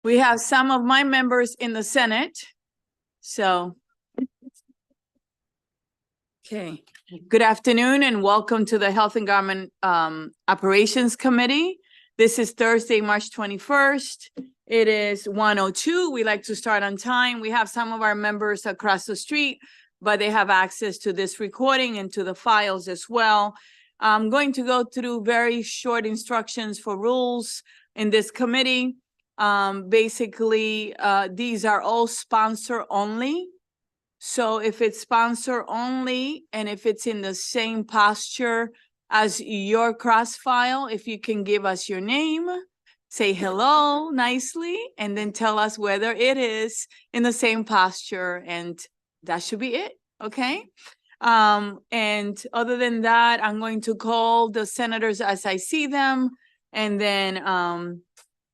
We have some of my members in the Senate. So, okay. Good afternoon and welcome to the Health and Government Operations Committee. This is Thursday, March 21st. It is 1:02. We like to start on time. We have some of our members across the street, but they have access to this recording and to the files as well. I'm going to go through very short instructions for rules in this committee. Basically, these are all sponsor only. So if it's sponsor only and if it's in the same posture as your cross file, if you can give us your name, say hello nicely, and then tell us whether it is in the same posture, and that should be it, okay? And other than that, I'm going to call the senators as I see them, and then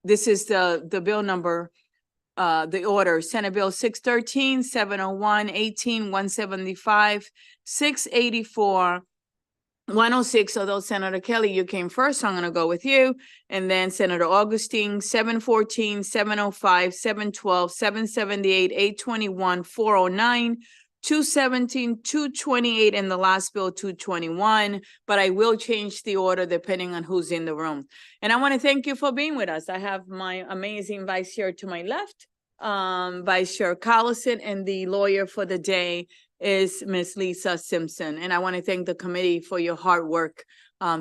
this is the bill number, the order, Senate Bill 613, 701, 18, 175, 684, 106. Although Senator Kelly, you came first, so I'm going to go with you. And then Senator Augustine, 714, 705, 712, 778, 821, 409, 217, 228, and the last bill 221, but I will change the order depending on who's in the room. And I want to thank you for being with us. I have my amazing vice chair to my left, Vice Chair Collison, and the lawyer for the day is Ms. Lisa Simpson. And I want to thank the committee for your hard work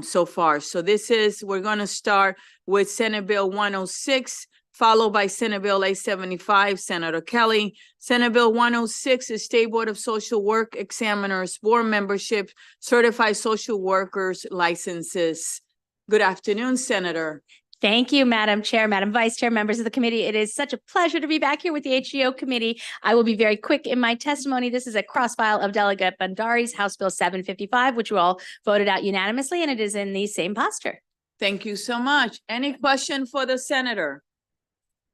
so far. So we're going to start with Senate Bill 106, followed by Senate Bill 875, Senator Kelly. Senate Bill 106 is State Board of Social Work Examiners, Board Membership, Certified Social Workers Licenses. Good afternoon, Senator. Thank you, Madam Chair, Madam Vice Chair, members of the committee. It is such a pleasure to be back here with the HGO Committee. I will be very quick in my testimony. This is a cross-file of Delegate Bandari's House Bill 755, which you all voted out unanimously, and it is in the same posture. Thank you so much. Any question for the senator?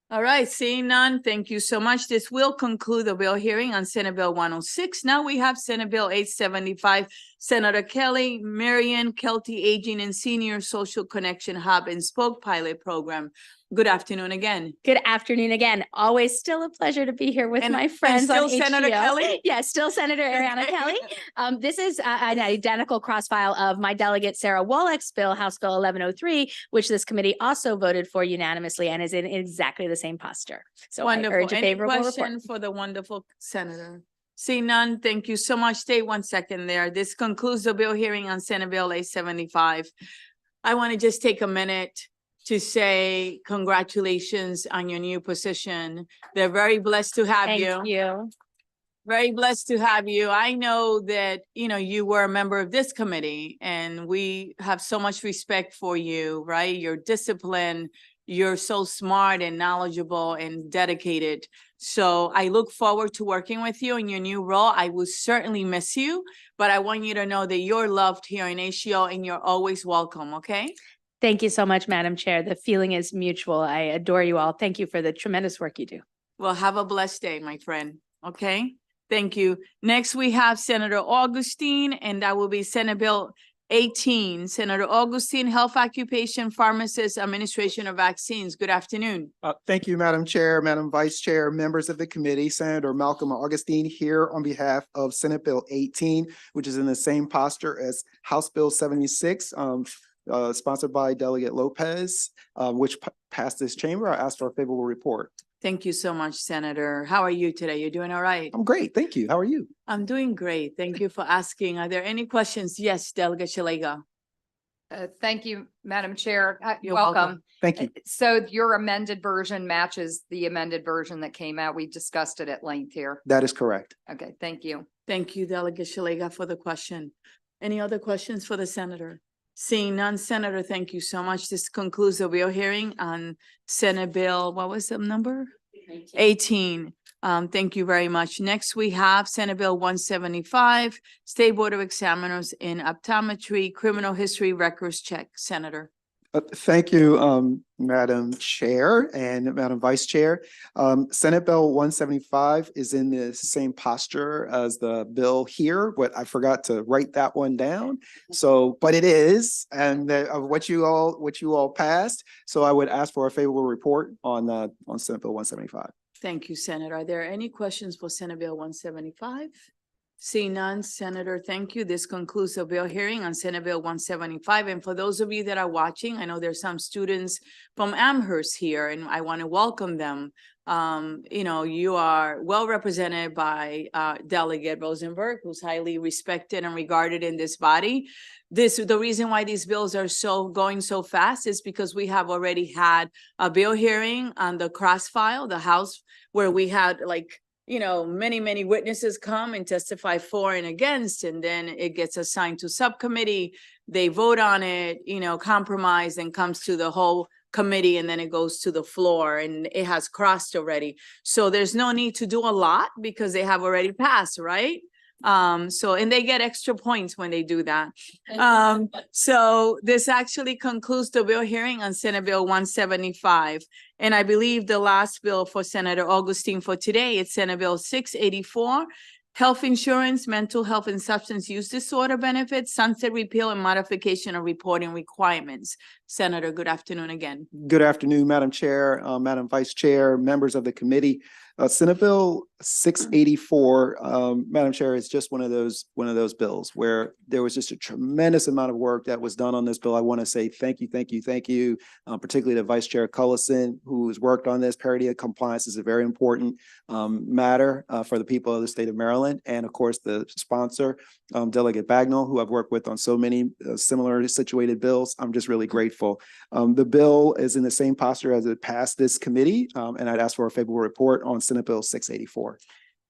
All right, seeing none, thank you so much. This will conclude the bill hearing on Senate Bill 106. Now we have Senate Bill 875, Senator Kelly, Marion, Kelty Aging and Senior Social Connection Hub and Spoke Pilot Program. Good afternoon again. Good afternoon again. Always still a pleasure to be here with my friends still on HGO. Senator Kelly? Yes, still Senator Ariana Kelly. This is an identical cross-file of my delegate Sarah Wallach's bill, House Bill 1103, which this committee also voted for unanimously and is in exactly the same posture. So wonderful. I urge a favorable Any question report for the wonderful senator? See none. Thank you so much. Stay 1 second there. This concludes the bill hearing on Senate Bill 875. I want to just take a minute to say congratulations on your new position. They're very blessed to have you. Thank you. Very blessed to have you. I know that, you were a member of this committee and we have so much respect for you, right? Your discipline, you're so smart and knowledgeable and dedicated. So I look forward to working with you in your new role. I will certainly miss you, but I want you to know that you're loved here in HGO and you're always welcome, okay? Thank you so much, Madam Chair. The feeling is mutual. I adore you all. Thank you for the tremendous work you do. Well, have a blessed day, my friend. Okay? Thank you. Next, we have Senator Augustine, and that will be Senate Bill 18. Senator Augustine, Health Occupation Pharmacist Administration of Vaccines. Good afternoon. Thank you, Madam Chair, Madam Vice Chair, members of the committee. Senator Malcolm Augustine here on behalf of Senate Bill 18, which is in the same posture as House Bill 76. Sponsored by Delegate Lopez, which passed this chamber. I asked for a favorable report. Thank you so much, Senator. How are you today? You're doing all right? I'm great. Thank you. How are you? I'm doing great. Thank you for asking. Are there any questions? Yes, Delegate Shalega. Thank you, Madam Chair. You're welcome. Thank you. So your amended version matches the amended version that came out. We discussed it at length here. That is correct. Okay, thank you. Thank you, Delegate Shalega, for the question. Any other questions for the senator? Seeing none, Senator, thank you so much. This concludes the real hearing on Senate Bill, what was the number? 18. Thank you very much. Next, we have Senate Bill 175, State Board of Examiners in Optometry, Criminal History Records Check. Senator. Thank you, Madam Chair and Madam Vice Chair. Senate Bill 175 is in the same posture as the bill here, but I forgot to write that one down. So, but it is, and of what you all passed. So I would ask for a favorable report on Senate Bill 175. Thank you, Senator. Are there any questions for Senate Bill 175? Seeing none, Senator, thank you. This concludes the bill hearing on Senate Bill 175. And for those of you that are watching, I know there's some students from Amherst here, and I want to welcome them. You are well represented by Delegate Rosenberg, who's highly respected and regarded in this body. The reason why these bills are going so fast is because we have already had a bill hearing on the cross file, the House, where we had many witnesses come and testify for and against, and then it gets assigned to subcommittee. They vote on it, compromise, and comes to the whole committee, and then it goes to the floor, and it has crossed already. So there's no need to do a lot because they have already passed, right? And they get extra points when they do that. So this actually concludes the bill hearing on Senate Bill 175. And I believe the last bill for Senator Augustine for today, it's Senate Bill 684, Health Insurance, Mental Health and Substance Use Disorder Benefits, Sunset Repeal and Modification of Reporting Requirements. Senator, good afternoon again. Good afternoon, Madam Chair, Madam Vice Chair, members of the committee. Senate Bill 684, Madam Chair, is just one of those bills where there was just a tremendous amount of work that was done on this bill. I want to say thank you, particularly to Vice Chair Cullison, who has worked on this. Parity of compliance is a very important matter for the people of the state of Maryland, and of course the sponsor, Delegate Bagnall, who I've worked with on so many similar situated bills. I'm just really grateful. The bill is in the same posture as it passed this committee, and I'd ask for a favorable report on Senate Bill 684.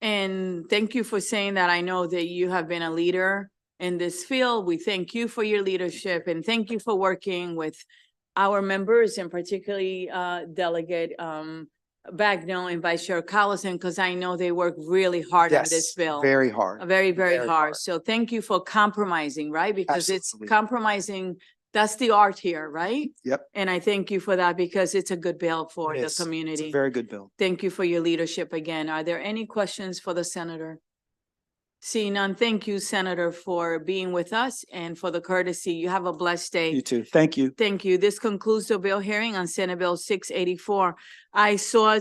And thank you for saying that. I know that you have been a leader in this field. We thank you for your leadership, and thank you for working with our members, and particularly Delegate Bagnall and Vice Chair Collison, because I know they work really hard on this bill. Very hard. Very hard. So thank you for compromising, right? Because Absolutely. It's compromising. That's the art here, right? Yep. And I thank you for that because it's a good bill for It the is. It's community. a very good bill. Thank you for your leadership again. Are there any questions for the senator? Seeing none, thank you, Senator, for being with us and for the courtesy. You have a blessed day. You too. Thank you. Thank you. This concludes the bill hearing on Senate Bill 684. I saw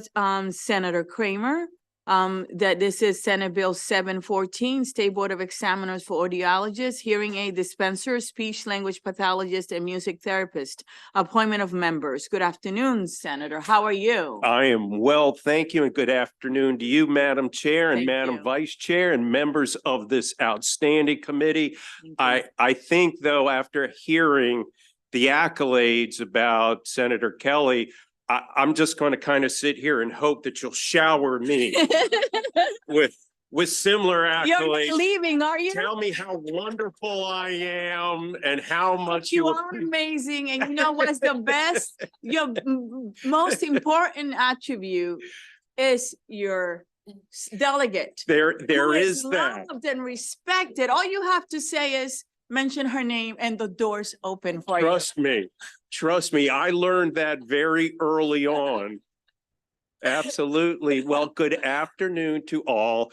Senator Kramer, that this is Senate Bill 714, State Board of Examiners for Audiologists, Hearing Aid Dispensers, Speech Language Pathologist, and Music Therapist. Appointment of members. Good afternoon, Senator. How are you? I am well, thank you, and good afternoon to you, Madam Chair and Thank Madam you. Vice Chair and members of this outstanding committee. I think, though, after hearing the accolades about Senator Kelly, I'm just going to kind of sit here and hope that you'll shower me with similar accolades. You're leaving, are you? Tell me how wonderful I am and how much You are amazing. And you know what's the best? Your most important attribute is your delegate. there who is that. Loved and respected. All you have to say is mention her name and the doors open for you. Trust me, I learned that very early on. Absolutely. Well, good afternoon to all.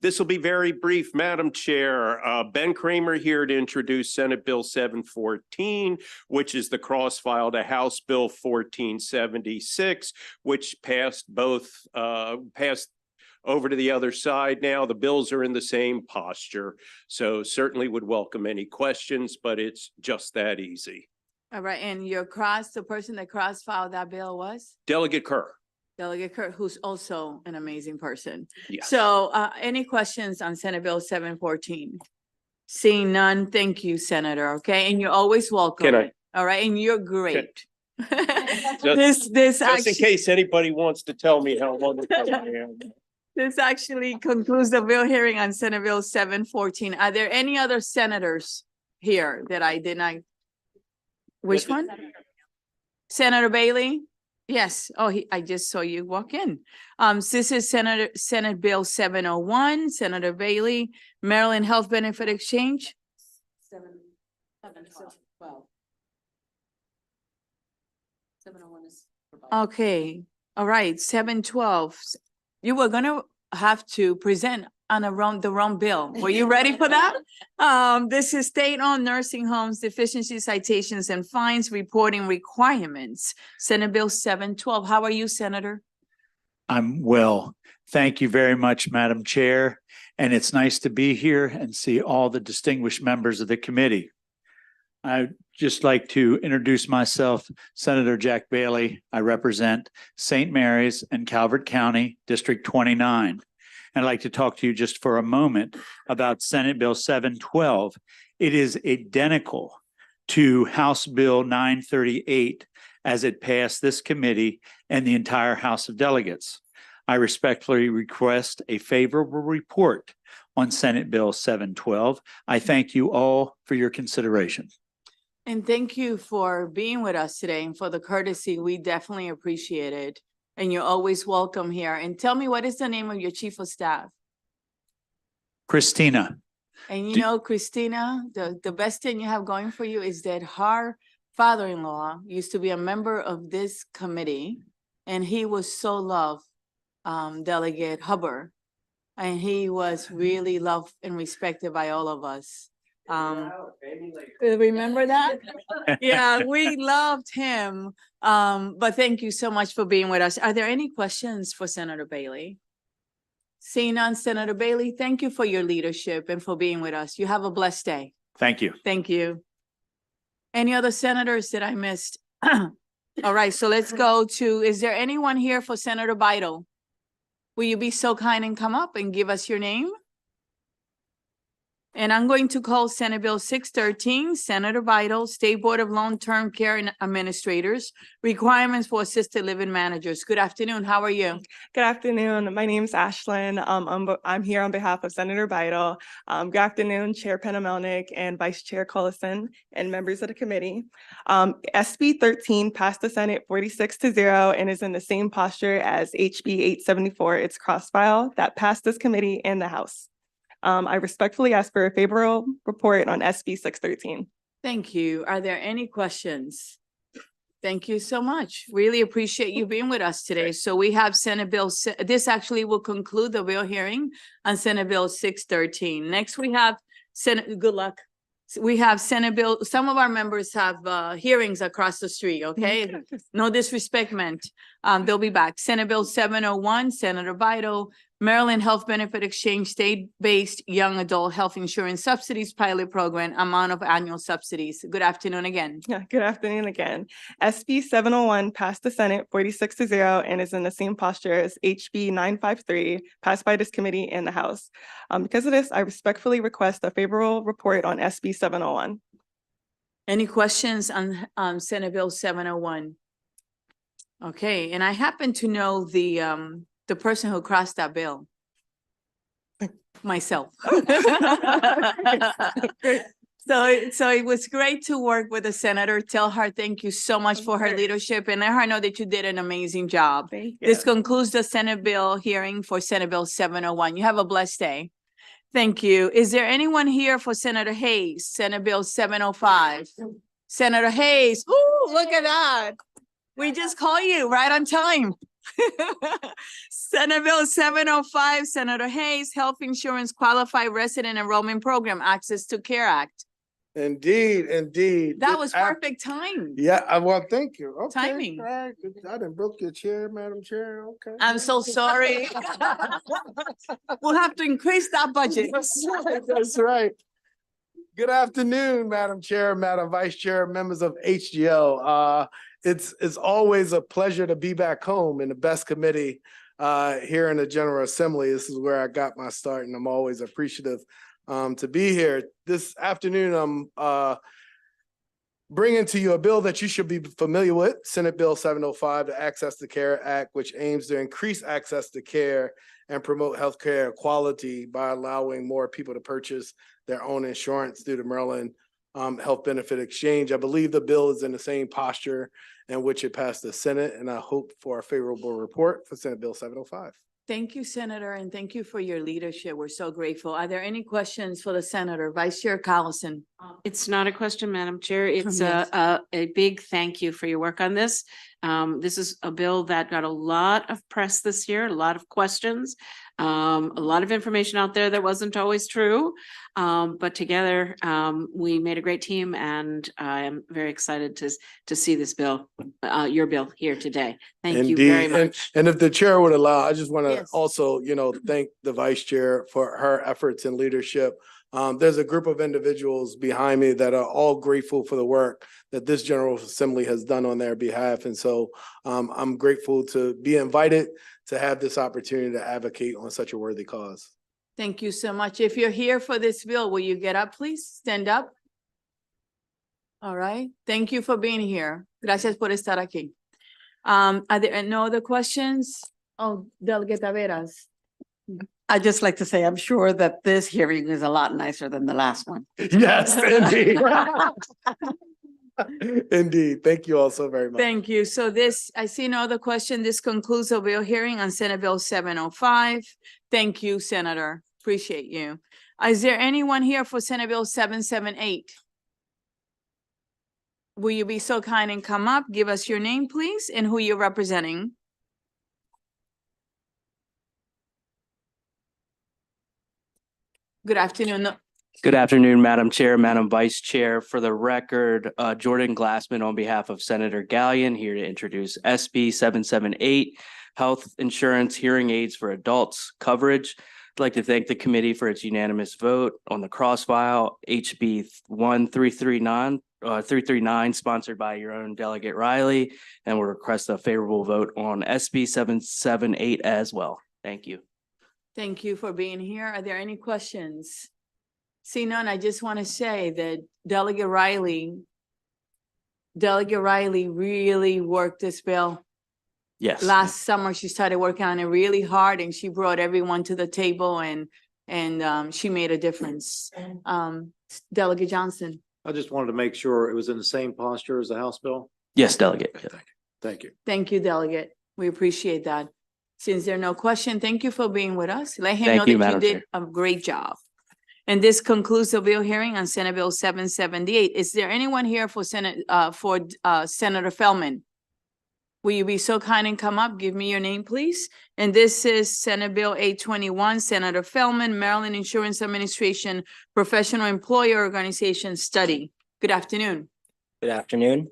This will be very brief, Madam Chair. Ben Kramer here to introduce Senate Bill 714, which is the cross-file to House Bill 1476, which passed over to the other side now. The bills are in the same posture, so certainly would welcome any questions, but it's just that easy. All right, and the person that cross-filed that bill was? Delegate Kerr. Delegate Kurt, who's also an amazing person. Yes. So any questions on Senate Bill 714? Seeing none, thank you, Senator, okay? And you're always welcome. Can I- All right, and you're great. Just in Actually, case anybody wants to tell me how wonderful I am. this actually concludes the bill hearing on Senate Bill 714. Are there any other senators here that I did not? Which one? Senator Bailey? Yes. Oh, I just saw you walk in. This is Senate Bill 701, Senator Bailey, Maryland Health Benefit Exchange. Okay, all right, 7:12. You were gonna have to present on the wrong bill. Were you ready for that? This is state-owned nursing homes deficiency citations and fines reporting requirements. Senate Bill 712. How are you, Senator? I'm well. Thank you very much, Madam Chair. And it's nice to be here and see all the distinguished members of the committee. I'd just like to introduce myself, Senator Jack Bailey. I represent St. Mary's and Calvert County, District 29. I'd like to talk to you just for a moment about Senate Bill 712. It is identical to House Bill 938 as it passed this committee and the entire House of Delegates. I respectfully request a favorable report on Senate Bill 712. I thank you all for your consideration. And thank you for being with us today and for the courtesy. We definitely appreciate it. And you're always welcome here. And tell me, what is the name of your chief of staff? Christina. And you know, Christina, the best thing you have going for you is that her father-in-law used to be a member of this committee, and he was so loved, Delegate Hubbard. And he was really loved and respected by all of us. Remember that? Yeah, we loved him. But thank you so much for being with us. Are there any questions for Senator Bailey? Seeing none, Senator Bailey, thank you for your leadership and for being with us. You have a blessed day. Thank you. Thank you. Any other senators that I missed? All right, so let's go to, is there anyone here for Senator Bidel? Will you be so kind and come up and give us your name? And I'm going to call Senate Bill 613, Senator Bidel, State Board of Long-Term Care Administrators, requirements for assisted living managers. Good afternoon. How are you? Good afternoon. My name's Ashlyn. I'm here on behalf of Senator Bidel. Good afternoon, Chair Penamelnick and Vice Chair Collison and members of the committee. SB 13 passed the Senate 46-0 and is in the same posture as HB 874, its cross-file that passed this committee and the House. I respectfully ask for a favorable report on SB 613. Thank you. Are there any questions? Thank you so much. Really appreciate you being with us today. So we have Senate Bill, this actually will conclude the real hearing on Senate Bill 613. Next, we have Senate, good luck. We have Senate Bill, some of our members have hearings across the street, okay? No disrespect meant. They'll be back. Senate Bill 701, Senator Bidel, Maryland Health Benefit Exchange State-Based Young Adult Health Insurance Subsidies Pilot Program, amount of annual subsidies. Good afternoon again. Yeah, good afternoon again. SB 701 passed the Senate 46-0 and is in the same posture as HB 953, passed by this committee and the House. Because of this, I respectfully request a favorable report on SB 701. Any questions on Senate Bill 701? Okay, and I happen to know the person who crossed that bill. Myself. So it was great to work with the senator. Tell her thank you so much for her leadership and let her know that you did an amazing job. Thank you. This concludes the Senate bill hearing for Senate Bill 701. You have a blessed day. Thank you. Is there anyone here for Senator Hayes, Senate Bill 705? Senator Hayes, ooh, look at that. We just call you right on time. Senate Bill 705, Senator Hayes, Health Insurance Qualified Resident Enrollment Program, Access to Care Act. Indeed, indeed. That was perfect time. Yeah, well, thank you. Okay. Timing. All right. I done broke your chair, Madam Chair. Okay. I'm so sorry. We'll have to increase that budget. That's right. Good afternoon, Madam Chair, Madam Vice Chair, members of HGO. It's always a pleasure to be back home in the best committee here in the General Assembly. This is where I got my start, and I'm always appreciative to be here. This afternoon, I'm bringing to you a bill that you should be familiar with, Senate Bill 705, the Access to Care Act, which aims to increase access to care and promote healthcare equality by allowing more people to purchase their own insurance through the Maryland Health Benefit Exchange. I believe the bill is in the same posture in which it passed the Senate, and I hope for a favorable report for Senate Bill 705. Thank you, Senator, and thank you for your leadership. We're so grateful. Are there any questions for the Senator? Vice Chair Collison? It's not a question, Madam Chair. It's Yes. a big thank you for your work on this. This is a bill that got a lot of press this year, a lot of questions, a lot of information out there that wasn't always true. But together, we made a great team, and I am very excited to see this bill, your bill here today. Thank you very Indeed. much. And if the chair would allow, I just want to Yes. also, thank the vice chair for her efforts and leadership. There's a group of individuals behind me that are all grateful for the work that this General Assembly has done on their behalf. And so I'm grateful to be invited to have this opportunity to advocate on such a worthy cause. Thank you so much. If you're here for this bill, will you get up, please? Stand up. All right. Thank you for being here. Gracias por estar aquí. Are there no other questions? Oh, Delegate Taveras. I'd just like to say, I'm sure that this hearing is a lot nicer than the last one. Yes, indeed. Indeed. Thank you all so very much. Thank you. So this, I see no other question. This concludes the bill hearing on Senate Bill 705. Thank you, Senator. Appreciate you. Is there anyone here for Senate Bill 778? Will you be so kind and come up? Give us your name, please, and who you're representing. Good afternoon. Good afternoon, Madam Chair, Madam Vice Chair. For the record, Jordan Glassman on behalf of Senator Gallion, here to introduce SB 778, Health Insurance Hearing Aids for Adults Coverage. I'd like to thank the committee for its unanimous vote on the cross-file HB 339, sponsored by your own Delegate Riley, and will request a favorable vote on SB 778 as well. Thank you. Thank you for being here. Are there any questions? See none, I just want to say that Delegate Riley really worked this bill. Yes. Last summer, she started working on it really hard, and she brought everyone to the table, and she made a difference. Delegate Johnson. I just wanted to make sure it was in the same posture as the House bill. Yes, Delegate. Thank you. Thank you, Delegate. We appreciate that. Since there are no questions, thank you for being with us. Let him Thank know you, that you Madam did Chair. a great job. And this concludes the bill hearing on Senate Bill 778. Is there anyone here for Senator Feldman? Will you be so kind and come up? Give me your name, please. And this is Senate Bill 821, Senator Feldman, Maryland Insurance Administration Professional Employer Organization Study. Good afternoon. Good afternoon.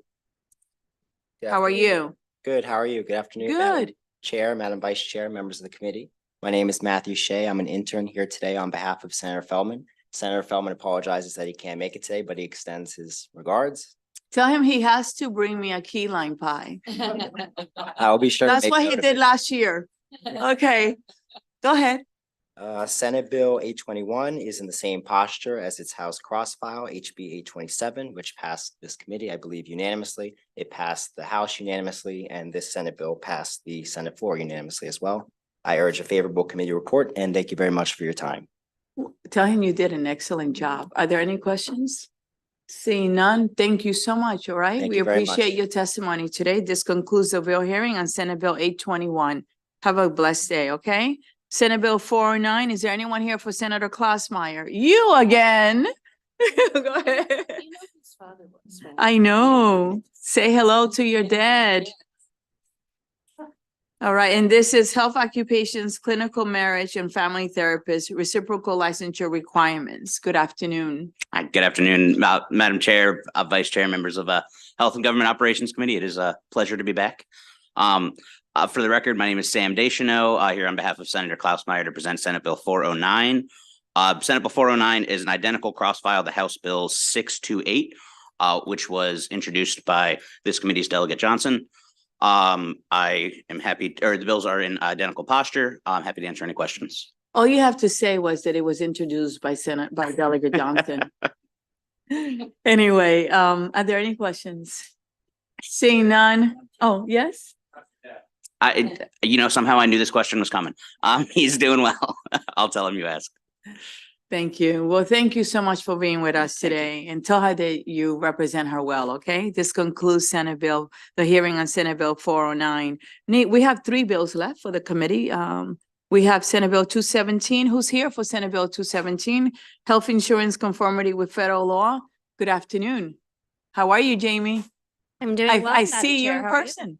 How are you? Good. How are you? Good afternoon. Madam Good. Chair, Madam Vice Chair, members of the committee. My name is Matthew Shea. I'm an intern here today on behalf of Senator Feldman. Senator Feldman apologizes that he can't make it today, but he extends his regards. Tell him he has to bring me a key lime pie. I'll be sure. to That's make what note he of did it. last year. Okay, go ahead. Senate Bill 821 is in the same posture as its House cross-file, HB 827, which passed this committee, I believe, unanimously. It passed the House unanimously, and this Senate bill passed the Senate floor unanimously as well. I urge a favorable committee report, and thank you very much for your time. Tell him you did an excellent job. Are there any questions? Seeing none, thank you so much, all right? Thank We you very appreciate much. your testimony today. This concludes the bill hearing on Senate Bill 821. Have a blessed day, okay? Senate Bill 409, is there anyone here for Senator Klausmeyer? You again? Go ahead. I know. Say hello to your dad. All right, and this is Health Occupations, Clinical Marriage and Family Therapist, Reciprocal Licensure Requirements. Good afternoon. Hi, good afternoon, Madam Chair, Vice Chair, members of Health and Government Operations Committee. It is a pleasure to be back. For the record, my name is Sam Deschanel, here on behalf of Senator Klausmeyer to present Senate Bill 409. Senate Bill 409 is an identical cross-file to House Bill 628, which was introduced by this committee's Delegate Johnson. I am happy, or the bills are in identical posture. I'm happy to answer any questions. All you have to say was that it was introduced by Delegate Johnson. Anyway, are there any questions? Seeing none. Oh, yes? Somehow I knew this question was coming. He's doing well. I'll tell him you asked. Thank you. Well, thank you so much for being with us today, and tell her that you represent her well, okay? This concludes the hearing on Senate Bill 409. We have 3 bills left for the committee. We have Senate Bill 217. Who's here for Senate Bill 217? Health insurance conformity with federal law. Good afternoon. How are you, Jamie? I'm doing well. I Madam see you Chair. in How are you? person.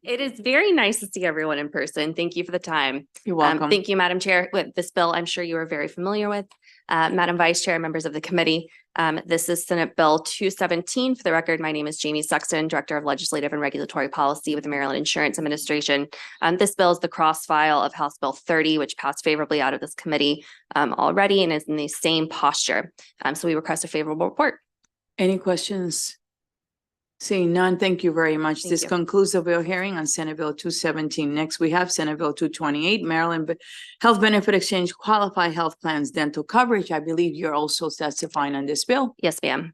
It is very nice to see everyone in person. Thank you for the time. You're welcome. Thank you, Madam Chair. With this bill, I'm sure you are very familiar with. Madam Vice Chair, members of the committee, this is Senate Bill 217. For the record, my name is Jamie Sexton, Director of Legislative and Regulatory Policy with the Maryland Insurance Administration. This bill is the cross file of House Bill 30, which passed favorably out of this committee already and is in the same posture. So we request a favorable report. Any questions? Seeing none, thank you very much. Thank This you. concludes the bill hearing on Senate Bill 217. Next, we have Senate Bill 228, Maryland Health Benefit Exchange Qualified Health Plans Dental Coverage. I believe you're also testifying on this bill. Yes, ma'am.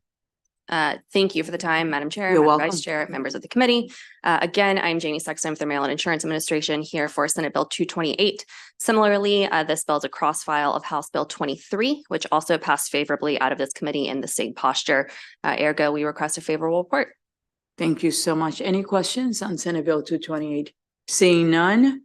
Thank you for the time, Madam Chair, You're Madam welcome. Vice Chair, members of the committee. Again, I'm Jamie Sexton with the Maryland Insurance Administration here for Senate Bill 228. Similarly, this bill is a cross file of House Bill 23, which also passed favorably out of this committee in the same posture. Ergo, we request a favorable report. Thank you so much. Any questions on Senate Bill 228? Seeing none,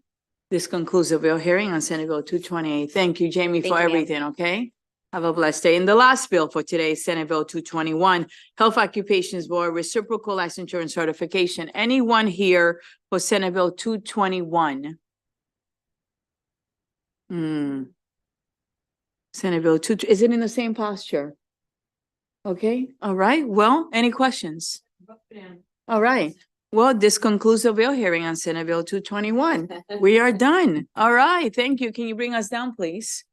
this concludes the bill hearing on Senate Bill 228. Thank you, Jamie, Thank for you, ma'am. everything, okay? Have a blessed day. And the last bill for today is Senate Bill 221, Health Occupations Board Reciprocal Licensure and Certification. Anyone here for Senate Bill 221? Senate Bill 2, is it in the same posture? Okay, all right. Well, any questions? All right. Well, this concludes the bill hearing on Senate Bill 221. We are done. All right. Thank you. Can you bring us down, please?